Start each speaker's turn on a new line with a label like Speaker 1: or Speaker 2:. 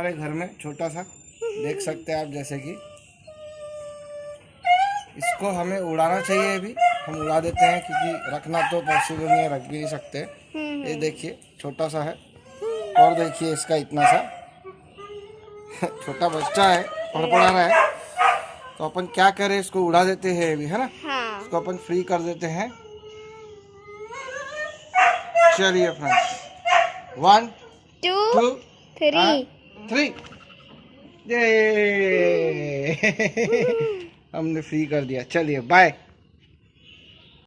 Speaker 1: हमारे घर में छोटा सा, देख सकते हैं आप, जैसे कि इसको हमें उड़ाना चाहिए। अभी हम उड़ा देते हैं क्योंकि रखना तो पॉसिबल नहीं है, रख भी नहीं सकते। ये देखिए छोटा सा है, और देखिए इसका इतना सा छोटा बच्चा है, पड़ा रहा है। तो अपन क्या करें, इसको उड़ा देते हैं अभी, है ना।
Speaker 2: हाँ।
Speaker 1: इसको अपन फ्री कर देते हैं। चलिए फ्रेंड्स, 1 2 3 ये हमने फ्री कर दिया। चलिए बाय।